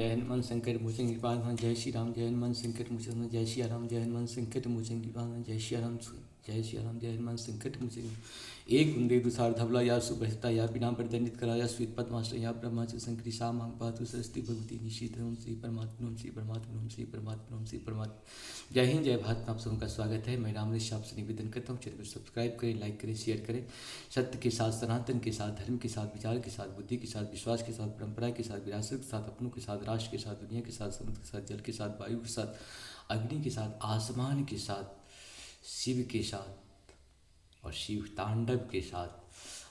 जय हनुमान संकट मोचन कृपाल जय श्री राम। जय हनुमान संकट मोचन जय श्री राम। जय हनुमान संकट मोचन कृपाल जय श्री राम। जय श्री राम। जय हनुमान संकट मोचन एक कुंदे दुसार धवला या सुभस्ता या बिना परिदंडित करा या स्वीत पद्माश्र या ब्रह्माच संकरी सा मांग पातु सरस्वती भगवती निशीत ओम श्री परमात्मा ओम श्री परमात्मा ओम श्री परमात्मा ओम श्री परमात्मा। जय हिंद जय भारत। आप सबका स्वागत है। मैं रामरेश आपसे निवेदन करता हूँ, चैनल को सब्सक्राइब करें, लाइक करें, शेयर करें। सत्य के साथ, सनातन के साथ, धर्म के साथ, विचार के साथ, बुद्धि के साथ, विश्वास के साथ, परंपरा के साथ, विरासत के साथ, अपनों के साथ, राष्ट्र के साथ, दुनिया के साथ, समुद्र के साथ, जल के साथ, वायु के साथ, अग्नि के साथ, आसमान के साथ, शिव के साथ और शिव तांडव के साथ,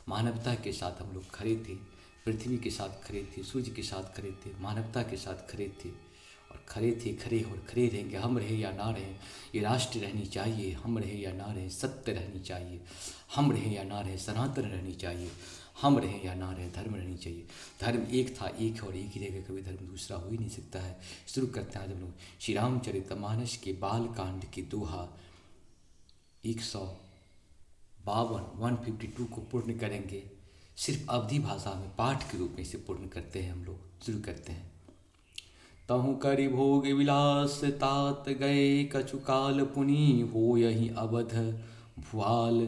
मानवता के साथ हम लोग खड़े थे। पृथ्वी के साथ खड़े थे, सूर्य के साथ खड़े थे, मानवता के साथ खड़े थे और खड़े थे, खड़े और खड़े रहेंगे। हम रहे या ना रहे, ये राष्ट्र रहनी चाहिए। हम रहे या ना रहे, सत्य रहनी चाहिए। हम रहे या ना रहे, सनातन रहनी चाहिए। हम रहे या ना रहे, धर्म रहनी चाहिए। धर्म एक था, एक है और एक ही रहेगा, कभी धर्म दूसरा हो ही नहीं सकता है। शुरू करते हैं आज हम लोग श्री रामचरितमानस के बाल कांड की दोहा 152 को पूर्ण करेंगे। सिर्फ अवधि भाषा में पाठ के रूप में इसे पूर्ण करते हैं हम लोग। शुरू करते हैं। तहु करि भोग विलास तात गए, कछु काल पुनि हो यही अवध भुआल।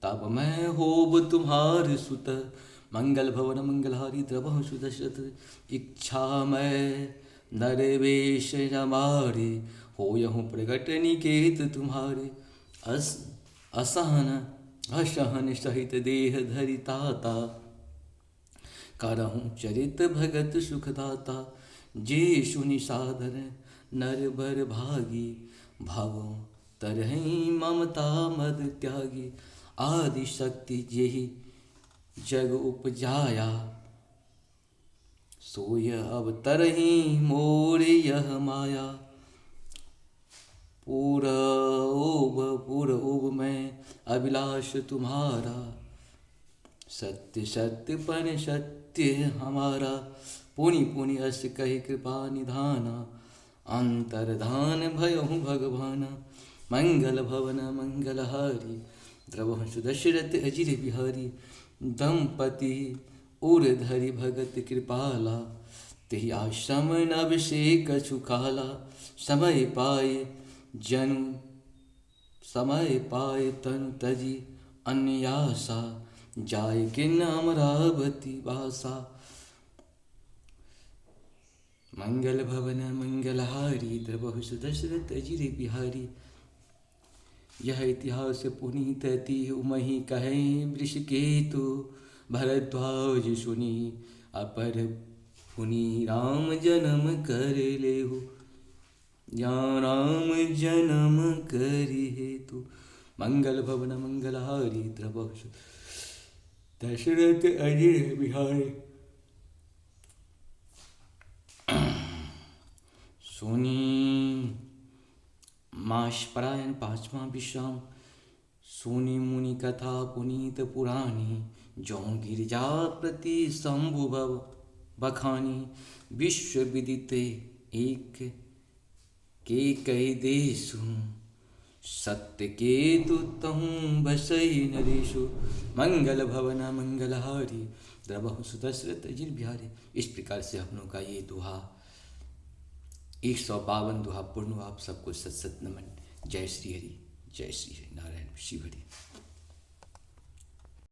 तब मैं होब तुम्हार सुत, मंगल भवन मंगलहारी द्रवहु सुदशरथ। इच्छा मैं नरवेश हमारे, हो यहूँ प्रगट निकेत तुम्हारे। असहन सहित देह धरि ताता, करहूँ चरित भगत सुखदाता। जे सुनि साधन नर बर भागी, भवो तरहि ममता मद त्यागी। आदि शक्ति जेहि जग उपजाया, सोय अब तरहि मोर यह माया। पूर ओब मैं अभिलाष तुम्हारा, सत्य सत्य पर सत्य हमारा। पुनि पुनि अस कहि कृपा निधाना, अंतर्धान भयहु भगवाना। मंगल भवन मंगलहारी, द्रवहु सुदशरथ अजिर बिहारी। दंपति उर धरि भगत कृपाला, तेहि आश्रम नभ से कछु काला। समय पाए तनु तजी अन्यासा, जाय के अमरावती वासा। मंगल भवन मंगलहारी, द्रवहु सुदशरथ अजिर बिहारी। यह इतिहास पुनीत अति उमहि कहें, वृषकेतु भरद्वाज सुनी। अपर पुनि राम जन्म कर लेहु, या राम जन्म करि हेतु। मंगल भवन मंगलहारी, द्रवहु दशरथ अजिर बिहारी। सोनी मास परायण 5वां विश्राम। सोनी मुनि कथा पुनीत पुरानी, जौ गिरिजा प्रति शंभु भव बखानी। विश्व विदित एक के कई देशु, सत्य के दूतहूँ बसई नरेशु। मंगल भवन मंगलहारी, द्रवहु सुदशरथ अजिर बिहारी। इस प्रकार से हम लोग का ये दोहा 152 दोहा पूर्ण। आप सबको सत सत नमन। जय श्री हरि, जय श्री हरि नारायण शिव हरि।